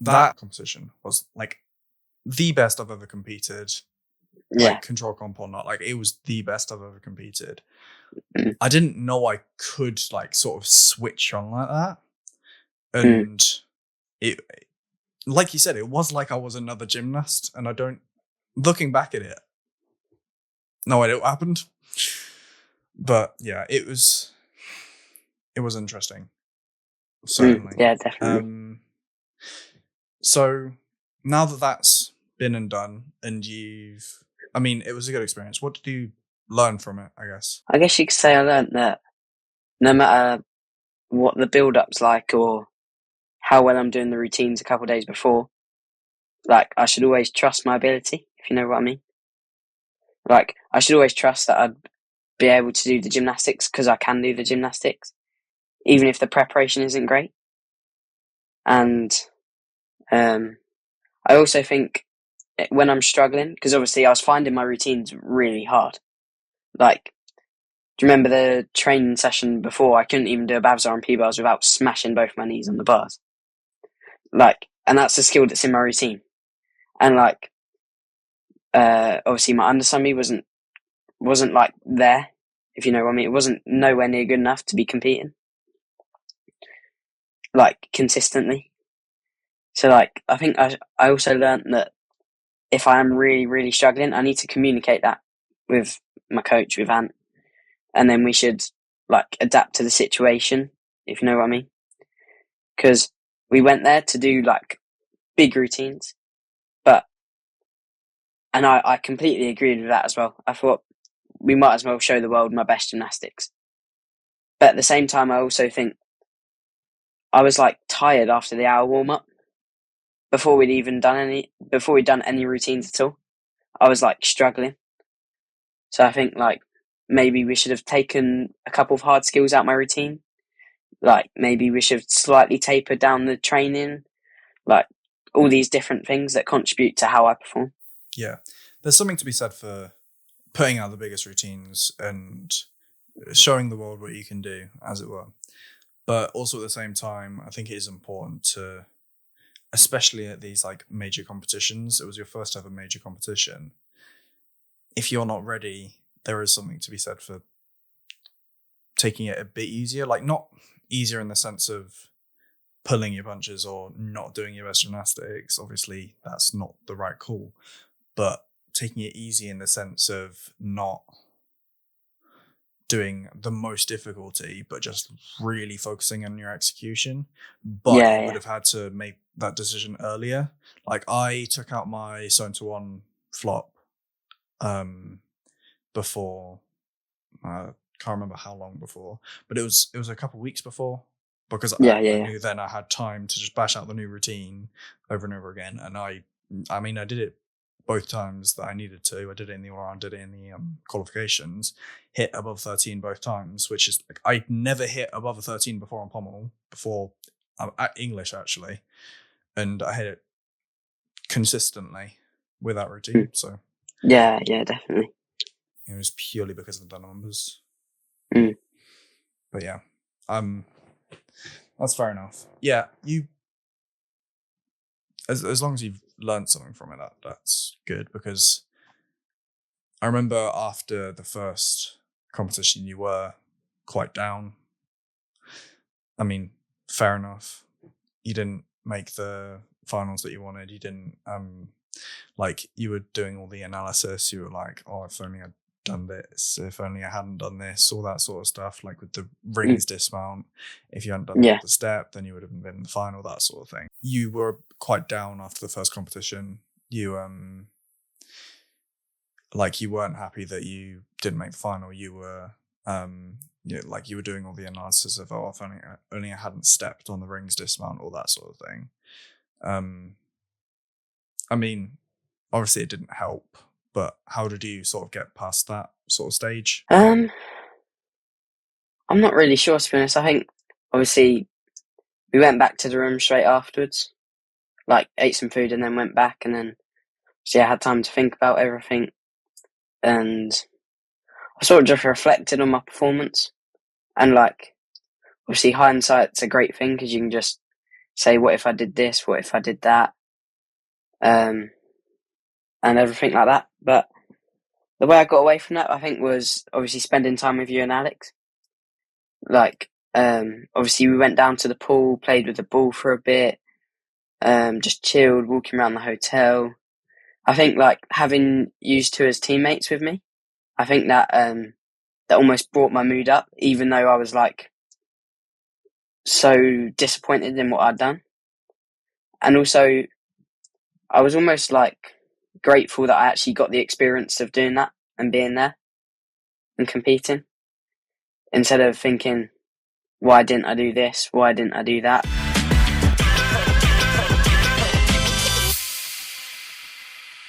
that competition was like the best I've ever competed. Like control comp or not, like it was the best I've ever competed. I didn't know I could like sort of switch on like that, and it, like you said, it was like I was another gymnast, and I don't, looking back at it, no idea what happened, but yeah, it was interesting, certainly. Yeah, definitely. So now that that's been and done, and I mean, it was a good experience. What did you learn from it, I guess? I guess you could say I learned that no matter what the build-up's like or how well I'm doing the routines a couple of days before, like, I should always trust my ability, if you know what I mean. Like, I should always trust that I'd be able to do the gymnastics because I can do the gymnastics, even if the preparation isn't great. And I also think when I'm struggling, because obviously I was finding my routines really hard. Like, do you remember the training session before? I couldn't even do a Babs on P-bars without smashing both my knees on the bars. Like, and that's a skill that's in my routine. And like, obviously my undersummy wasn't like there, if you know what I mean. It wasn't nowhere near good enough to be competing, like, consistently. So like, I think I also learned that if I am really, really struggling, I need to communicate that with my coach, with Ant, and then we should like adapt to the situation, if you know what I mean. Because we went there to do like big routines, and I completely agreed with that as well. I thought we might as well show the world my best gymnastics. But at the same time, I also think I was like tired after the hour warm up before we'd done any routines at all. I was like struggling. So I think like maybe we should have taken a couple of hard skills out of my routine. Like maybe we should have slightly tapered down the training. Like all these different things that contribute to how I perform. Yeah, there's something to be said for putting out the biggest routines and showing the world what you can do, as it were. But also at the same time, I think it is important to, especially at these like major competitions, it was your first ever major competition. If you're not ready, there is something to be said for taking it a bit easier. Like not easier in the sense of pulling your punches or not doing your best gymnastics. Obviously, that's not the right call. But taking it easy in the sense of not doing the most difficulty, but just really focusing on your execution. But you would have had to make that decision earlier. Like I took out my zone to one flop before, can't remember how long before, but it was a couple of weeks before, because I knew then I had time to just bash out the new routine over and over again. And I mean, I did it both times that I needed to. I did it in the all-around, did it in the qualifications, hit above 13 both times, which is like, I'd never hit above a 13 before on pommel, before at English actually, and I hit it consistently with that routine. So yeah, definitely. It was purely because of the numbers. But yeah, that's fair enough. Yeah, you, as long as you've learned something from it, that's good, because I remember after the first competition you were quite down. I mean, fair enough. You didn't make the finals that you wanted. You didn't like, you were doing all the analysis. You were like, oh, if only I'd done this, if only I hadn't done this, all that sort of stuff, like with the rings dismount. If you hadn't done the step, then you would have been in the final, that sort of thing. You were quite down after the first competition. You like, you weren't happy that you didn't make the final. You were like, you were doing all the analysis of, oh, if only I hadn't stepped on the rings dismount, all that sort of thing. I mean, obviously it didn't help, but how did you sort of get past that sort of stage? I'm not really sure, to be honest. I think obviously we went back to the room straight afterwards, like ate some food and then went back, and then I had time to think about everything, and I sort of just reflected on my performance. And like, obviously hindsight's a great thing because you can just say, what if I did this? What if I did that? And everything like that. But the way I got away from that, I think, was obviously spending time with you and Alex. Like, obviously we went down to the pool, played with the ball for a bit, just chilled, walking around the hotel. I think, like, having you two as teammates with me, I think that that almost brought my mood up, even though I was, like, so disappointed in what I'd done. And also, I was almost, like, grateful that I actually got the experience of doing that and being there and competing, instead of thinking, why didn't I do this? Why didn't I do that?